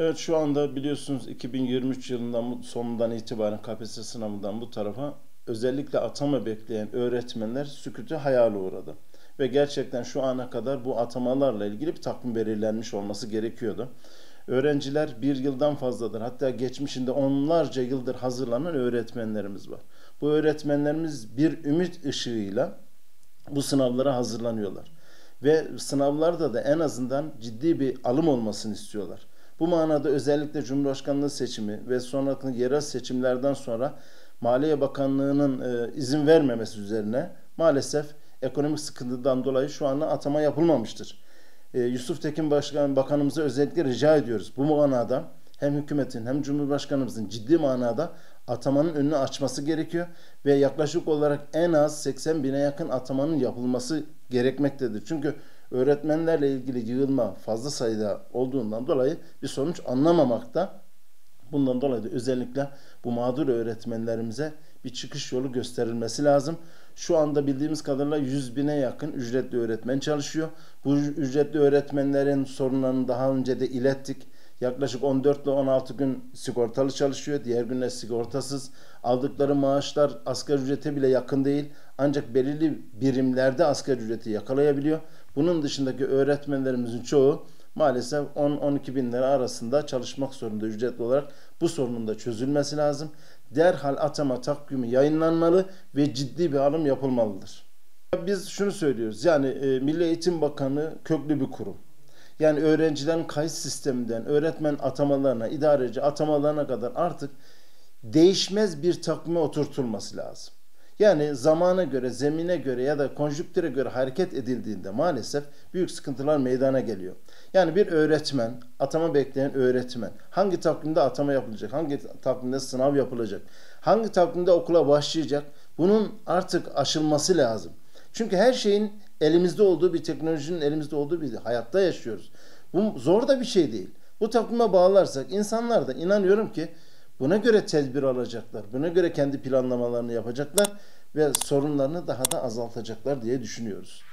Evet, şu anda biliyorsunuz 2023 yılından sonundan itibaren KPSS sınavından bu tarafa özellikle atama bekleyen öğretmenler sükûtu hayale uğradı. Ve gerçekten şu ana kadar bu atamalarla ilgili bir takvim belirlenmiş olması gerekiyordu. Öğrenciler bir yıldan fazladır, hatta geçmişinde onlarca yıldır hazırlanan öğretmenlerimiz var. Bu öğretmenlerimiz bir ümit ışığıyla bu sınavlara hazırlanıyorlar. Ve sınavlarda da en azından ciddi bir alım olmasını istiyorlar. Bu manada özellikle Cumhurbaşkanlığı seçimi ve sonraki yerel seçimlerden sonra Maliye Bakanlığı'nın izin vermemesi üzerine maalesef ekonomik sıkıntıdan dolayı şu anda atama yapılmamıştır. Yusuf Tekin Bakanımıza özellikle rica ediyoruz. Bu manada hem hükümetin hem Cumhurbaşkanımızın ciddi manada atamanın önünü açması gerekiyor ve yaklaşık olarak en az 80 bine yakın atamanın yapılması gerekmektedir. Çünkü öğretmenlerle ilgili yığılma fazla sayıda olduğundan dolayı bir sonuç anlamamakta. Bundan dolayı da özellikle bu mağdur öğretmenlerimize bir çıkış yolu gösterilmesi lazım. Şu anda bildiğimiz kadarıyla 100 bine yakın ücretli öğretmen çalışıyor. Bu ücretli öğretmenlerin sorunlarını daha önce de ilettik. Yaklaşık 14 ile 16 gün sigortalı çalışıyor. Diğer günler sigortasız. Aldıkları maaşlar asgari ücrete bile yakın değil. Ancak belirli birimlerde asgari ücreti yakalayabiliyor. Bunun dışındaki öğretmenlerimizin çoğu maalesef 10-12 bin lira arasında çalışmak zorunda ücretli olarak. Bu sorunun da çözülmesi lazım. Derhal atama takvimi yayınlanmalı ve ciddi bir alım yapılmalıdır. Biz şunu söylüyoruz, yani Milli Eğitim Bakanı köklü bir kurum. Yani öğrencilerin kayıt sisteminden öğretmen atamalarına, idareci atamalarına kadar artık değişmez bir takvime oturtulması lazım. Yani zamana göre, zemine göre ya da konjüktüre göre hareket edildiğinde maalesef büyük sıkıntılar meydana geliyor. Yani bir öğretmen, atama bekleyen öğretmen, hangi takvimde atama yapılacak, hangi takvimde sınav yapılacak, hangi takvimde okula başlayacak, bunun artık aşılması lazım. Çünkü her şeyin elimizde olduğu bir teknolojinin elimizde olduğu bir hayatta yaşıyoruz. Bu zor da bir şey değil. Bu takvime bağlarsak insanlar da inanıyorum ki buna göre tedbir alacaklar. Buna göre kendi planlamalarını yapacaklar ve sorunlarını daha da azaltacaklar diye düşünüyoruz.